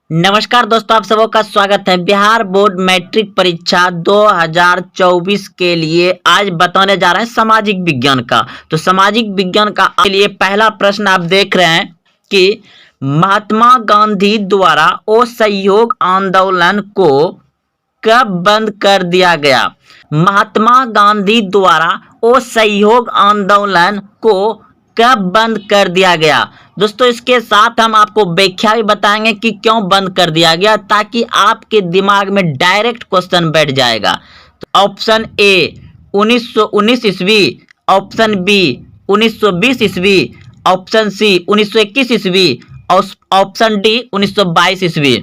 नमस्कार दोस्तों, आप सबों का स्वागत है। बिहार बोर्ड मैट्रिक परीक्षा 2024 के लिए आज बताने जा रहे हैं सामाजिक विज्ञान का। तो सामाजिक विज्ञान का के लिए पहला प्रश्न आप देख रहे हैं कि महात्मा गांधी द्वारा असहयोग आंदोलन को कब बंद कर दिया गया। महात्मा गांधी द्वारा असहयोग आंदोलन को कब बंद कर दिया गया। दोस्तों इसके साथ हम आपको व्याख्या भी बताएंगे कि क्यों बंद कर दिया गया, ताकि आपके दिमाग में डायरेक्ट क्वेश्चन बैठ जाएगा। तो ऑप्शन ए 1919 ईस्वी, ऑप्शन बी 1920 ईस्वी, ऑप्शन सी 1921 ईस्वी और ऑप्शन डी 1922 ईस्वी।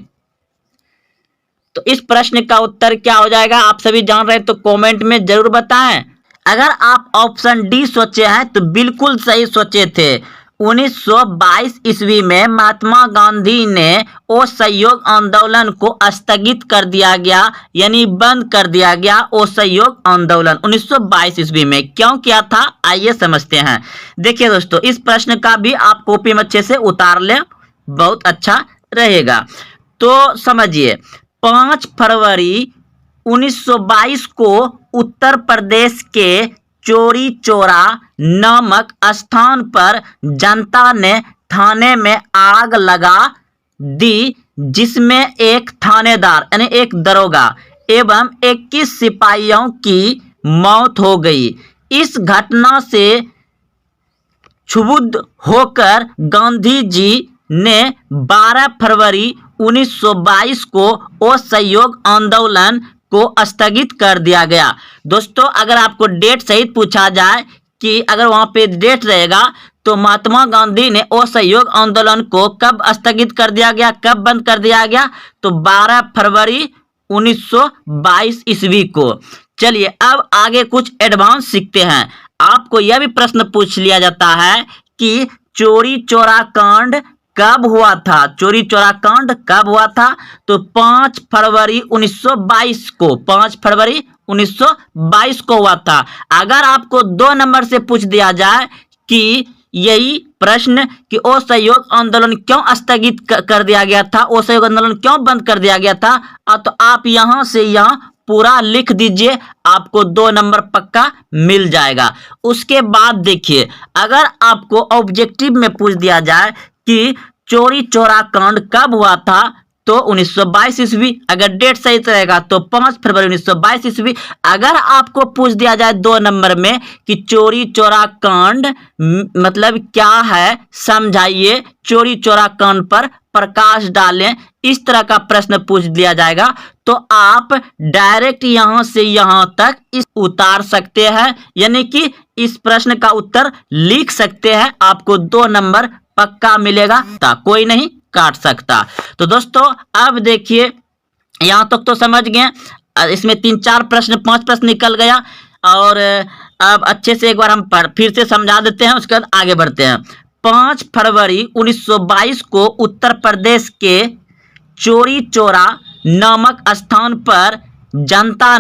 तो इस प्रश्न का उत्तर क्या हो जाएगा, आप सभी जान रहे हैं तो कमेंट में जरूर बताएं। अगर आप ऑप्शन डी सोचे हैं तो बिल्कुल सही सोचे थे। 1922 ईस्वी में महात्मा गांधी ने असहयोग आंदोलन को स्थगित कर दिया गया, यानी बंद कर दिया गया असहयोग आंदोलन 1922 ईस्वी में। क्यों किया था, आइए समझते हैं। देखिए दोस्तों, इस प्रश्न का भी आप कॉपी में अच्छे से उतार लें, बहुत अच्छा रहेगा। तो समझिए, 5 फरवरी 1922 को उत्तर प्रदेश के चौरी चौरा नामक स्थान पर जनता ने थाने में आग लगा दी, जिसमें एक थानेदार यानी एक दरोगा एवं 21 सिपाहियों की मौत हो गई। इस घटना से क्षुब्ध होकर गांधी जी ने 12 फरवरी 1922 को असहयोग आंदोलन को स्थगित कर दिया गया। दोस्तों अगर आपको डेट सहित पूछा जाए कि अगर वहां पे डेट रहेगा तो महात्मा गांधी ने असहयोग आंदोलन को कब स्थगित कर दिया गया, कब बंद कर दिया गया, तो 12 फरवरी 1922 ईस्वी को। चलिए अब आगे कुछ एडवांस सीखते हैं। आपको यह भी प्रश्न पूछ लिया जाता है कि चौरी चौरा कांड कब हुआ था। चौरी चौरा कांड कब हुआ था, तो 5 फरवरी 1922 को, 5 फरवरी 1922 को हुआ था। अगर आपको 2 नंबर से पूछ दिया जाए कि यही प्रश्न कि असहयोग आंदोलन क्यों स्थगित कर दिया गया था, असहयोग आंदोलन क्यों बंद कर दिया गया था, तो आप यहां से यहां पूरा लिख दीजिए, आपको 2 नंबर पक्का मिल जाएगा। उसके बाद देखिए, अगर आपको ऑब्जेक्टिव में पूछ दिया जाए कि चौरी चौरा कांड कब हुआ था, तो 1922 ईस्वी। अगर डेट सही रहेगा तो 5 फरवरी 1922 ईस्वी। अगर आपको पूछ दिया जाए 2 नंबर में कि चौरी चौरा कांड मतलब क्या है, समझाइए, चौरी चौरा कांड पर प्रकाश डालें, इस तरह का प्रश्न पूछ दिया जाएगा, तो आप डायरेक्ट यहां से यहां तक इस उतार सकते हैं, यानी कि इस प्रश्न का उत्तर लिख सकते हैं। आपको 2 नंबर पक्का मिलेगा, कोई नहीं काट सकता। तो दोस्तों अब देखिए, यहां तक तो समझ गए। इसमें 3-4 प्रश्न 5 प्रश्न निकल गया, और अब अच्छे से एक बार हम फिर से समझा देते हैं, उसके बाद आगे बढ़ते हैं। 5 फरवरी 1922 को उत्तर प्रदेश के चौरी चौरा नामक स्थान पर जनता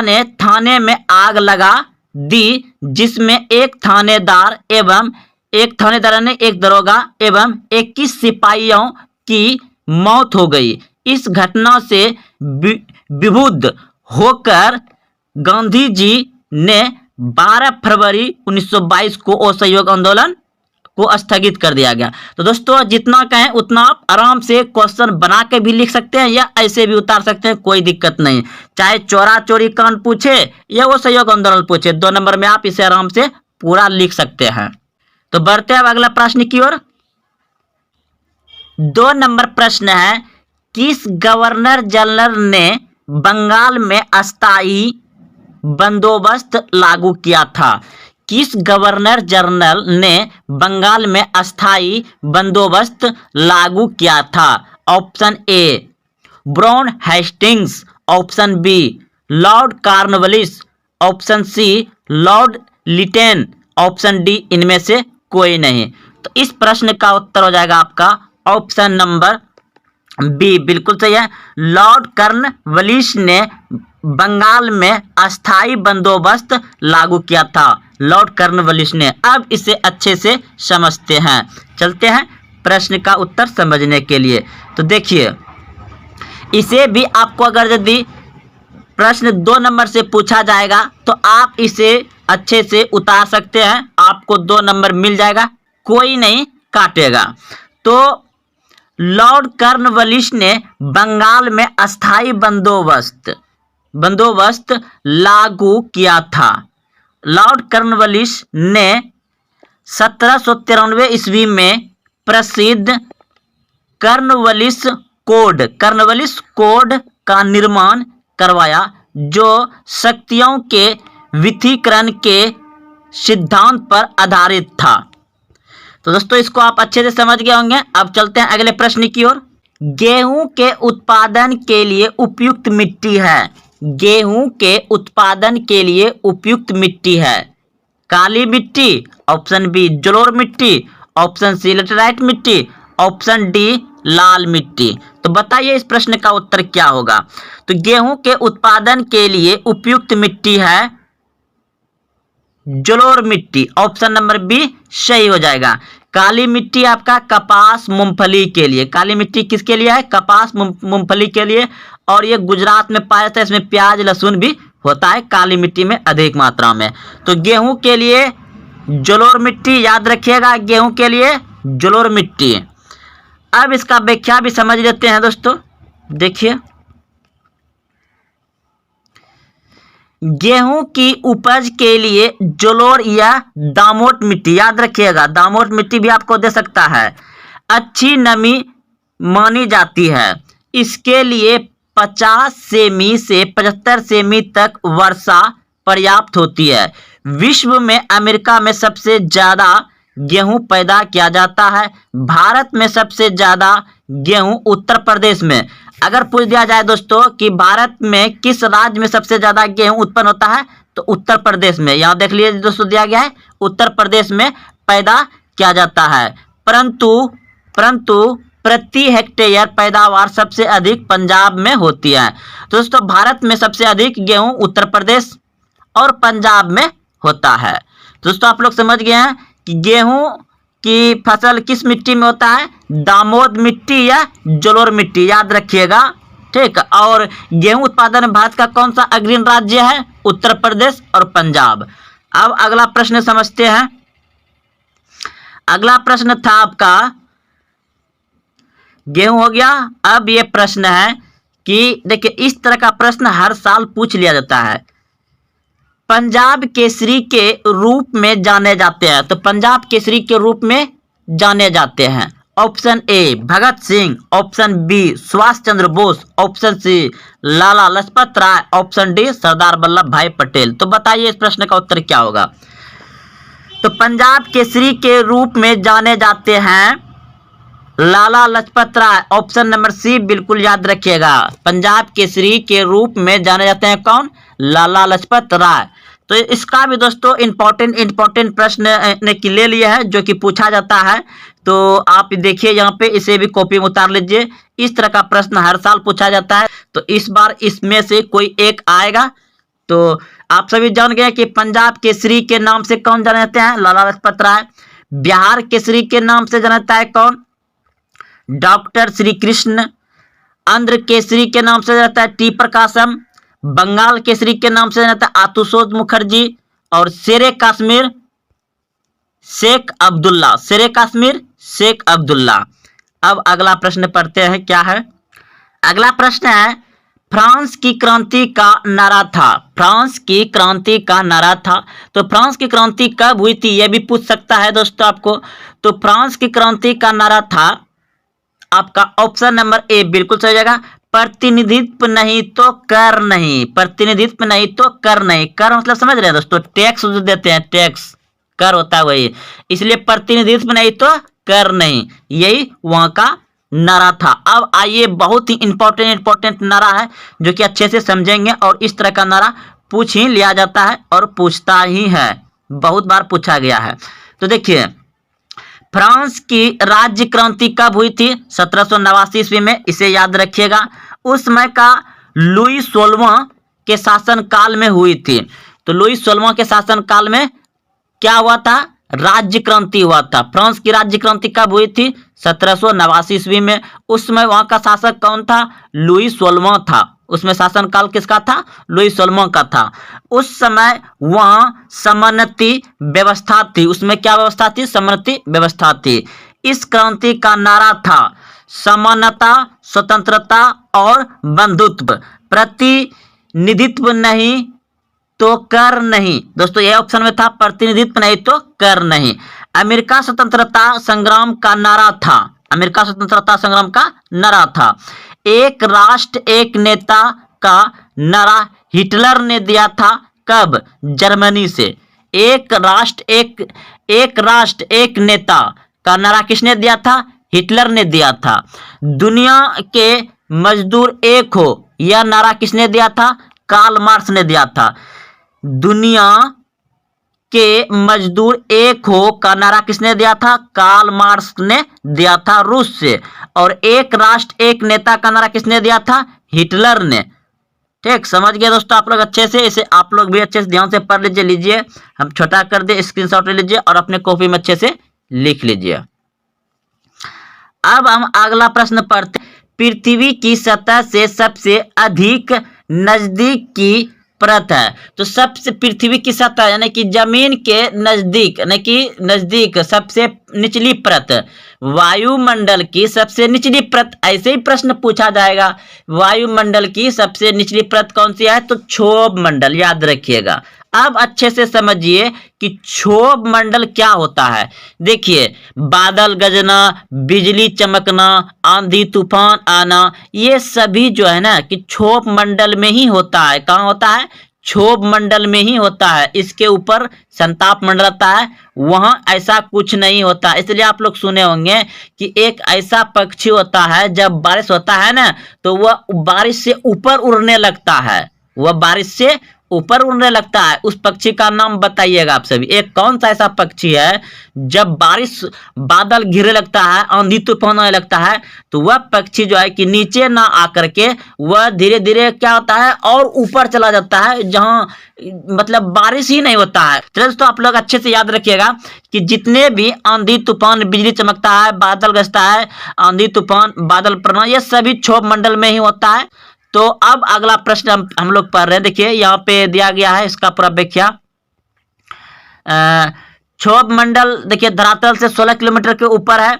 ने थाने में आग लगा दी, जिसमें एक थानेदार ने एक दरोगा एवं 21 सिपाहियों की मौत हो गई। इस घटना से विभुद होकर गांधी जी ने 12 फरवरी 1922 को असहयोग आंदोलन को स्थगित कर दिया गया। तो दोस्तों जितना कहें उतना आप आराम से क्वेश्चन बना के भी लिख सकते हैं या ऐसे भी उतार सकते हैं, कोई दिक्कत नहीं। चाहे चौरा चौरी कांड पूछे या असहयोग आंदोलन पूछे, 2 नंबर में आप इसे आराम से पूरा लिख सकते हैं। तो बढ़ते हैं अब अगला प्रश्न की ओर। 2 नंबर प्रश्न है, किस गवर्नर जनरल ने बंगाल में अस्थायी बंदोबस्त लागू किया था। किस गवर्नर जनरल ने बंगाल में अस्थायी बंदोबस्त लागू किया था। Option A Warren Hastings, option B Lord Cornwallis, option C Lord Lytton, option D इनमें से कोई नहीं। तो इस प्रश्न का उत्तर हो जाएगा आपका ऑप्शन नंबर बी, बिल्कुल सही है। लॉर्ड कॉर्नवालिस ने बंगाल में अस्थाई बंदोबस्त लागू किया था, लॉर्ड कॉर्नवालिस ने। अब इसे अच्छे से समझते हैं, चलते हैं प्रश्न का उत्तर समझने के लिए। तो देखिए, इसे भी आपको अगर यदि प्रश्न 2 नंबर से पूछा जाएगा तो आप इसे अच्छे से उतार सकते हैं, आपको 2 नंबर मिल जाएगा, कोई नहीं काटेगा। तो लॉर्ड कॉर्नवालिस ने बंगाल में अस्थाई बंदोबस्त लागू किया था। लॉर्ड कॉर्नवालिस ने 1793 ईस्वी में प्रसिद्ध कॉर्नवालिस कोड का निर्माण करवाया, जो शक्तियों के विथिकरण के सिद्धांत पर आधारित था। तो दोस्तों, इसको आप अच्छे से समझ गए होंगे। अब चलते हैं अगले प्रश्न की ओर। गेहूं के उत्पादन के लिए उपयुक्त मिट्टी है। गेहूं के उत्पादन के लिए उपयुक्त मिट्टी है काली मिट्टी, ऑप्शन बी जलोढ़ मिट्टी, ऑप्शन सी लेटराइट मिट्टी, ऑप्शन डी लाल मिट्टी। तो बताइए इस प्रश्न का उत्तर क्या होगा। तो गेहूं के उत्पादन के लिए उपयुक्त मिट्टी है जलोढ़ मिट्टी, ऑप्शन नंबर बी सही हो जाएगा। काली मिट्टी आपका कपास मूंगफली के लिए, काली मिट्टी किसके लिए है, कपास मूंगफली के लिए, और ये गुजरात में पाया जाता है, इसमें प्याज लहसुन भी होता है काली मिट्टी में अधिक मात्रा में। तो गेहूं के लिए जलोढ़ मिट्टी याद रखिएगा, गेहूं के लिए जलोढ़ मिट्टी। अब इसका व्याख्या भी समझ लेते हैं दोस्तों। देखिए, गेहूं की उपज के लिए जलोढ़ या दामोट मिट्टी याद रखिएगा, दामोट मिट्टी भी आपको दे सकता है, अच्छी नमी मानी जाती है। इसके लिए 50 सेमी से 75 सेमी तक वर्षा पर्याप्त होती है। विश्व में अमेरिका में सबसे ज़्यादा गेहूं पैदा किया जाता है। भारत में सबसे ज़्यादा गेहूं उत्तर प्रदेश में। अगर पूछ दिया जाए दोस्तों कि भारत में किस राज्य में सबसे ज़्यादा गेहूं उत्पन्न होता है, तो उत्तर प्रदेश में। यहाँ देख लीजिए दोस्तों, दिया गया है उत्तर प्रदेश में पैदा किया जाता है। परंतु प्रति हेक्टेयर पैदावार सबसे अधिक पंजाब में होती है। तो दोस्तों, भारत में सबसे अधिक गेहूं उत्तर प्रदेश और पंजाब में होता है। दोस्तों, आप लोग समझ गए हैं कि गेहूं की फसल किस मिट्टी में होता है, दामोद मिट्टी या जलोढ़ मिट्टी याद रखिएगा, ठीक। और गेहूं उत्पादन में भारत का कौन सा अग्रणी राज्य है, उत्तर प्रदेश और पंजाब। अब अगला प्रश्न समझते हैं। अगला प्रश्न था आपका, गेहूं हो गया। अब ये प्रश्न है कि देखिए, इस तरह का प्रश्न हर साल पूछ लिया जाता है। पंजाब केसरी के रूप में जाने जाते हैं। तो पंजाब केसरी के रूप में जाने जाते हैं। Option A Bhagat Singh, option B Subhash Chandra Bose, option C Lala Lajpat Rai, option D Sardar Vallabh bhai Patel. तो बताइए इस प्रश्न का उत्तर क्या होगा। तो पंजाब केसरी के रूप में जाने जाते हैं लाला Lajpat Rai, option number C बिल्कुल याद रखिएगा। पंजाब केसरी के रूप में जाने जाते हैं कौन, लाला लाजपत राय। तो इसका भी दोस्तों इंपॉर्टेंट प्रश्न ने की ले लिया है, जो कि पूछा जाता है। तो आप देखिए यहाँ पे, इसे भी कॉपी में उतार लीजिए। इस तरह का प्रश्न हर साल पूछा जाता है। तो इस बार इसमें से कोई एक आएगा। तो आप सभी जान गए कि पंजाब केसरी के नाम से कौन जाने जाते हैं, लाला लाजपत राय। बिहार केसरी के नाम से जाना जाता है कौन, डॉक्टर श्री कृष्ण। आंध्र केसरी के नाम से जाता है टी प्रकाशम। बंगाल केसरी के नाम से जाता है आशुतोष मुखर्जी। और शेरे कश्मीर शेख अब्दुल्ला, शेरे कश्मीर शेख अब्दुल्ला। अब अगला प्रश्न पढ़ते हैं, क्या है अगला प्रश्न है, फ्रांस की क्रांति का नारा था। फ्रांस की क्रांति का नारा था। तो फ्रांस की क्रांति कब हुई थी, यह भी पूछ सकता है दोस्तों आपको। तो फ्रांस की क्रांति का नारा था आपका ऑप्शन नंबर ए बिल्कुल सही जगह, प्रतिनिधित्व नहीं तो कर नहीं। प्रतिनिधित्व नहीं तो कर नहीं। कर मतलब समझ रहे हैं दोस्तों, टैक्स जो देते हैं, टैक्स कर होता है वही, इसलिए प्रतिनिधित्व नहीं तो कर नहीं, यही वहां का नारा था। अब आइए, बहुत ही इंपॉर्टेंट नारा है, जो कि अच्छे से समझेंगे। और इस तरह का नारा पूछ ही लिया जाता है और पूछता ही है, बहुत बार पूछा गया है। तो देखिए, फ्रांस की राज्य क्रांति कब हुई थी, 1789 ईस्वी में, इसे याद रखिएगा। उस समय का लुई 16वां के शासन काल में हुई थी। तो लुई 16वां के शासन काल में क्या हुआ था, राज्य क्रांति हुआ था। फ्रांस की राज्य क्रांति कब हुई थी, 1789 ईस्वी में। उस समय वहां का शासक कौन था? लुई 16वां था। उसमें शासनकाल किसका था? लुई 16वां का था। उस समय वहां समन्नति व्यवस्था थी। उसमें क्या व्यवस्था थी? समन्नति व्यवस्था थी। इस क्रांति का नारा था समानता, स्वतंत्रता और बंधुत्व। प्रतिनिधित्व नहीं तो कर नहीं। दोस्तों ये ऑप्शन में था, प्रतिनिधित्व नहीं तो कर नहीं। अमेरिका स्वतंत्रता संग्राम का नारा था। अमेरिका स्वतंत्रता संग्राम का नारा था। एक राष्ट्र एक नेता का नारा हिटलर ने दिया था। कब? जर्मनी से। एक राष्ट्र एक नेता का नारा किसने दिया था? हिटलर ने दिया था। दुनिया के मजदूर एक हो, यह नारा किसने दिया था? कार्ल मार्क्स ने दिया था। दुनिया के मजदूर एक हो का नारा किसने दिया था? कार्ल मार्क्स ने दिया था, रूस से। और एक राष्ट्र एक नेता का नारा किसने दिया था? हिटलर ने। ठीक, समझ गए दोस्तों आप लोग अच्छे से। इसे आप लोग भी अच्छे से ध्यान से पढ़ लीजिए। हम छोटा कर दे, स्क्रीनशॉट ले लीजिए और अपने कॉपी में अच्छे से लिख लीजिए। अब हम अगला प्रश्न पढ़ते। पृथ्वी की सतह से सबसे अधिक नजदीक की परत है। तो सबसे पृथ्वी की सतह यानी कि जमीन के नजदीक, यानी कि नजदीक सबसे निचली परत, वायुमंडल की सबसे निचली परत। ऐसे ही प्रश्न पूछा जाएगा, वायुमंडल की सबसे निचली परत कौन सी है? तो क्षोभ मंडल, याद रखिएगा। अब अच्छे से समझिए कि क्षोभ मंडल क्या होता है। देखिए, बादल गरजना, बिजली चमकना, आंधी तूफान आना, ये सभी जो है ना कि क्षोभ मंडल में ही होता है। कहाँ होता है? क्षोभ मंडल में ही होता है। इसके ऊपर संताप मंडलता है, वहां ऐसा कुछ नहीं होता। इसलिए आप लोग सुने होंगे कि एक ऐसा पक्षी होता है, जब बारिश होता है ना तो वह बारिश से ऊपर उड़ने लगता है। वह बारिश से ऊपर उड़ने लगता है। उस पक्षी का नाम बताइएगा आप सभी। एक कौन सा ऐसा पक्षी है, जब बारिश बादल घिरने लगता है, आंधी तूफान आने लगता है, तो वह पक्षी जो है कि नीचे ना आकर के वह धीरे धीरे क्या होता है और ऊपर चला जाता है, जहां मतलब बारिश ही नहीं होता है। तो दोस्तों आप लोग अच्छे से याद रखिएगा कि जितने भी आंधी तूफान, बिजली चमकता है, बादल गरजता है, आंधी तूफान, बादल पड़ना, ये सभी क्षोभ मंडल में ही होता है। तो अब अगला प्रश्न हम लोग पढ़ रहे हैं। देखिए यहाँ पे दिया गया है, इसका पूरा व्याख्या। क्षोभ मंडल देखिए धरातल से 16 किलोमीटर के ऊपर है।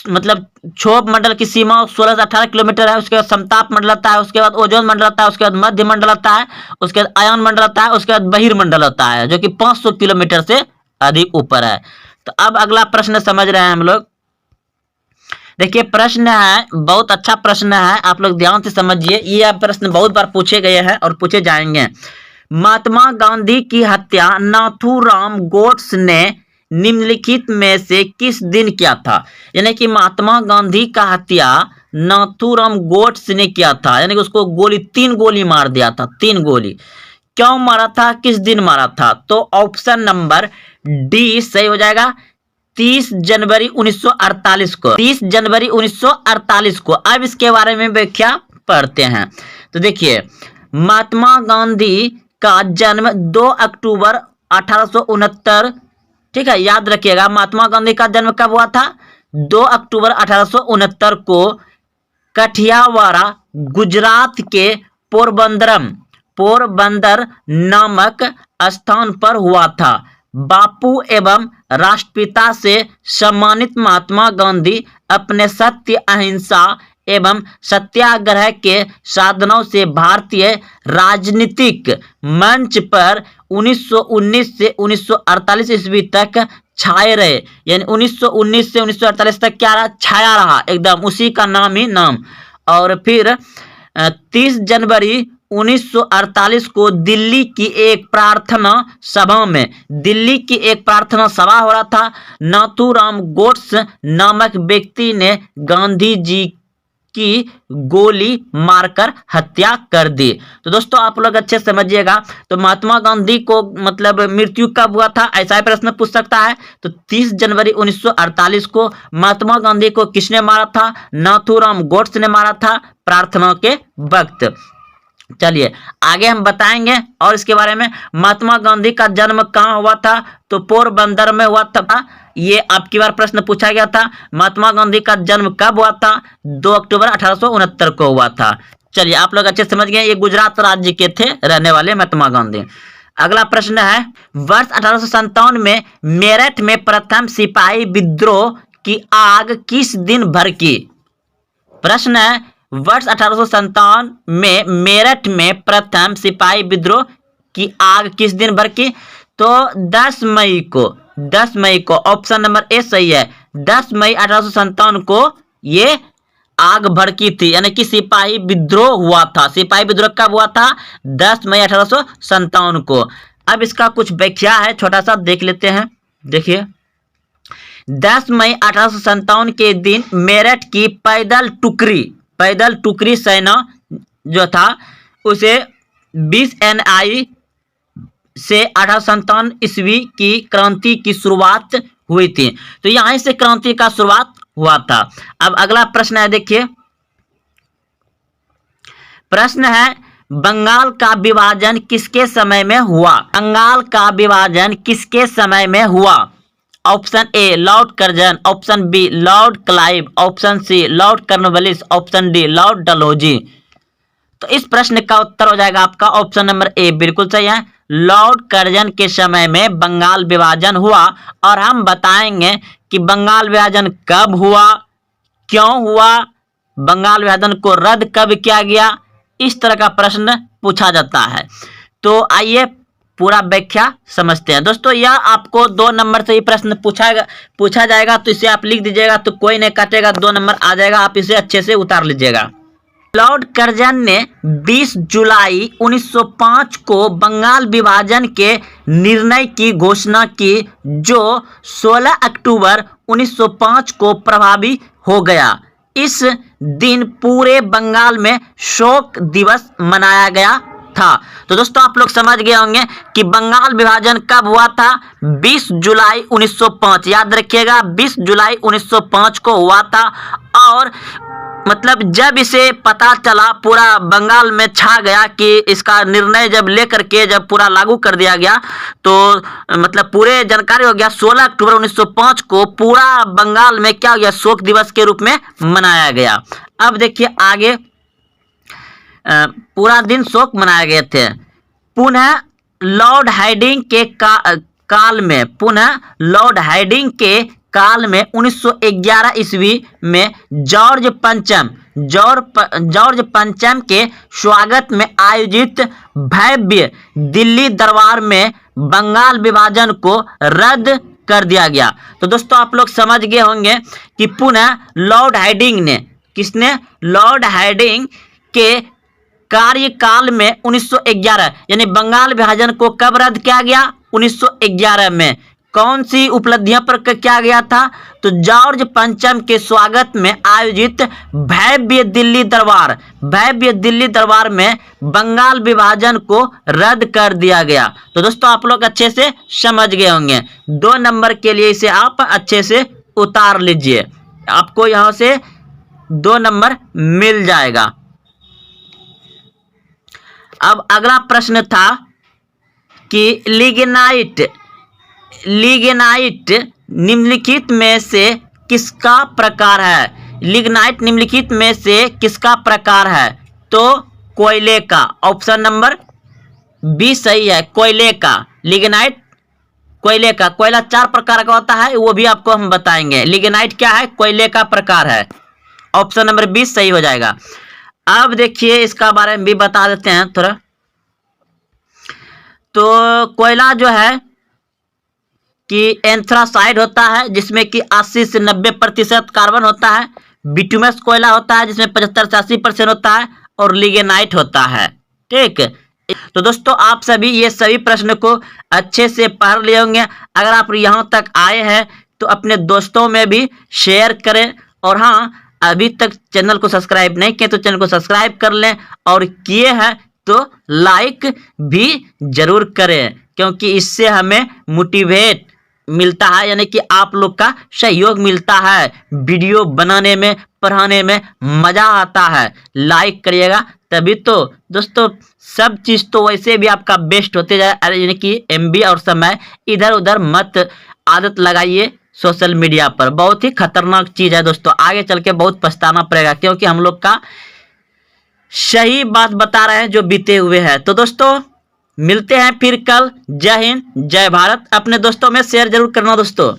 मतलब क्षोभ मंडल की सीमा 16 से 18 किलोमीटर है। उसके बाद समताप मंडल आता है, उसके बाद ओजोन मंडल आता है, उसके बाद मध्य मंडल आता है, उसके बाद आयन मंडल आता है, उसके बाद बहिर्मंडल आता है, जो कि 500 किलोमीटर से अधिक ऊपर है। तो अब अगला प्रश्न समझ रहे हैं हम लोग। देखिए प्रश्न है, बहुत अच्छा प्रश्न है, आप लोग ध्यान से समझिए। ये प्रश्न बहुत बार पूछे गए हैं और पूछे जाएंगे। महात्मा गांधी की हत्या नाथूराम गोड्से ने निम्नलिखित में से किस दिन किया था? यानी कि महात्मा गांधी का हत्या नाथूराम गोड्से ने किया था, यानी कि उसको 3 गोली मार दिया था। 3 गोली क्यों मारा था, किस दिन मारा था? तो ऑप्शन नंबर डी सही हो जाएगा। 30 जनवरी 1948 को। 30 जनवरी 1948 को। अब इसके बारे में व्याख्या पढ़ते हैं। तो देखिए, महात्मा गांधी का जन्म 2 अक्टूबर 1869, ठीक है, याद रखिएगा। महात्मा गांधी का जन्म कब हुआ था? 2 अक्टूबर 1869 को कठियावाड़ा, गुजरात के पोरबंदर नामक स्थान पर हुआ था। बापू एवं राष्ट्रपिता से सम्मानित महात्मा गांधी अपने सत्य, अहिंसा एवं सत्याग्रह के साधनों से भारतीय राजनीतिक मंच पर 1919 से 1948 ईस्वी तक छाए रहे। यानी 1919 से 1948 तक क्या रहा? छाया रहा, एकदम उसी का नाम ही नाम। और फिर 30 जनवरी 1948 को दिल्ली की एक प्रार्थना सभा हो रहा था। नाथूराम गोड्से नामक व्यक्ति ने गांधी जी की गोली मारकर हत्या कर दी। तो दोस्तों आप लोग अच्छे समझिएगा। तो महात्मा गांधी को मतलब मृत्यु कब हुआ था, ऐसा प्रश्न पूछ सकता है। तो 30 जनवरी 1948 को महात्मा गांधी को किसने मारा था? नाथूराम गोड्से ने मारा था, प्रार्थना के वक्त। चलिए आगे हम बताएंगे और इसके बारे में। महात्मा गांधी का जन्म कहाँ हुआ था? तो पोरबंदर में हुआ था। ये आपकी बार प्रश्न पूछा गया था। महात्मा गांधी का जन्म कब हुआ था? 2 अक्टूबर 1869 को हुआ था। चलिए आप लोग अच्छे समझ गए, ये गुजरात राज्य के थे रहने वाले महात्मा गांधी। अगला प्रश्न है, वर्ष 1857 में मेरठ में प्रथम सिपाही विद्रोह की आग किस दिन भड़की? प्रश्न है, वर्ष 1857 में मेरठ में प्रथम सिपाही विद्रोह की आग किस दिन भड़की? तो 10 मई को। 10 मई को ऑप्शन नंबर ए सही है। 10 मई 1857 को ये आग भड़की थी, यानी कि सिपाही विद्रोह हुआ था। सिपाही विद्रोह कब हुआ था? 10 मई 1857 को। अब इसका कुछ व्याख्या है, छोटा सा देख लेते हैं। देखिए, 10 मई 1857 के दिन मेरठ की पैदल टुकड़ी सेना जो था उसे 20 NI से 1857 ईस्वी की क्रांति की शुरुआत हुई थी। तो यहीं से क्रांति का शुरुआत हुआ था। अब अगला प्रश्न है, देखिए प्रश्न है, बंगाल का विभाजन किसके समय में हुआ? बंगाल का विभाजन किसके समय में हुआ? Option A Lord Curzon, option B Lord Clive, option C Lord Cornwallis, option D Lord Dalhousie. तो इस प्रश्न का उत्तर हो जाएगा आपका ऑप्शन नंबर ए, बिल्कुल सही है। लॉर्ड कर्जन के समय में बंगाल विभाजन हुआ। और हम बताएंगे कि बंगाल विभाजन कब हुआ, क्यों हुआ, बंगाल विभाजन को रद्द कब किया गया, इस तरह का प्रश्न पूछा जाता है। तो आइए पूरा व्याख्या समझते हैं। दोस्तों यह आपको 2 नंबर से ही प्रश्न पूछा जाएगा, तो इसे आप लिख दीजिएगा, तो कोई नहीं काटेगा, 2 नंबर आ जाएगा, आप इसे अच्छे से उतार लीजिएगा। लॉर्ड कर्जन ने 20 जुलाई 1905 को बंगाल विभाजन के निर्णय की घोषणा की, जो 16 अक्टूबर 1905 को प्रभावी हो गया। इस दिन पूरे बंगाल में शोक दिवस मनाया गया था। तो दोस्तों आप लोग समझ गए होंगे कि बंगाल विभाजन कब हुआ था? 20 जुलाई 1905, याद रखिएगा 20 जुलाई 1905 को हुआ था। और मतलब जब इसे पता चला, पूरा बंगाल में छा गया कि इसका निर्णय जब लेकर के जब पूरा लागू कर दिया गया, तो मतलब पूरे जानकारी हो गया। 16 अक्टूबर 1905 को पूरा बंगाल में क्या हो गया? शोक दिवस के रूप में मनाया गया। अब देखिए आगे, पूरा दिन शोक मनाए गए थे। पुनः लॉर्ड हार्डिंग के काल में 1911 ईस्वी में जॉर्ज पंचम के स्वागत में आयोजित भव्य दिल्ली दरबार में बंगाल विभाजन को रद्द कर दिया गया। तो दोस्तों आप लोग समझ गए होंगे कि पुनः लॉर्ड हार्डिंग ने, किसने? लॉर्ड हार्डिंग के कार्यकाल में 1911, यानी बंगाल विभाजन को कब रद्द किया गया? 1911 में। कौन सी उपलब्धियों पर किया गया था? तो जॉर्ज पंचम के स्वागत में आयोजित भव्य दिल्ली दरबार में बंगाल विभाजन को रद्द कर दिया गया। तो दोस्तों आप लोग अच्छे से समझ गए होंगे। 2 नंबर के लिए इसे आप अच्छे से उतार लीजिए, आपको यहां से 2 नंबर मिल जाएगा। अब अगला प्रश्न था कि लिग्नाइट निम्नलिखित में से किसका प्रकार है? लिग्नाइट निम्नलिखित में से किसका प्रकार है? तो कोयले का। ऑप्शन नंबर बी सही है, कोयले का। लिग्नाइट कोयले का। कोयला 4 प्रकार का होता है, वो भी आपको हम बताएंगे। लिग्नाइट क्या है? कोयले का प्रकार है। ऑप्शन नंबर बी सही हो जाएगा। अब देखिए इसका बारे में भी बता देते हैं थोड़ा। तो कोयला जो है कि एंथ्रासाइड होता है, जिसमें कि 80 से 90% कार्बन होता है। बिटुमस कोयला होता है, जिसमें 75 से 80% होता है। और लिग्नाइट होता है। ठीक, तो दोस्तों आप सभी ये सभी प्रश्न को अच्छे से पढ़ लिए होंगे। अगर आप यहाँ तक आए हैं तो अपने दोस्तों में भी शेयर करें। और हाँ, अभी तक चैनल को सब्सक्राइब नहीं किए तो चैनल को सब्सक्राइब कर लें, और किए हैं तो लाइक भी जरूर करें, क्योंकि इससे हमें मोटिवेट मिलता है, यानी कि आप लोग का सहयोग मिलता है वीडियो बनाने में, पढ़ाने में मज़ा आता है। लाइक करिएगा तभी तो दोस्तों, सब चीज़ तो वैसे भी आपका बेस्ट होते जाए, यानी कि एमबी और समय इधर उधर मत आदत लगाइए सोशल मीडिया पर, बहुत ही खतरनाक चीज़ है दोस्तों। आगे चल के बहुत पछताना पड़ेगा, क्योंकि हम लोग का सही बात बता रहे हैं जो बीते हुए हैं। तो दोस्तों मिलते हैं फिर कल। जय हिंद, जय भारत। अपने दोस्तों में शेयर जरूर करना दोस्तों।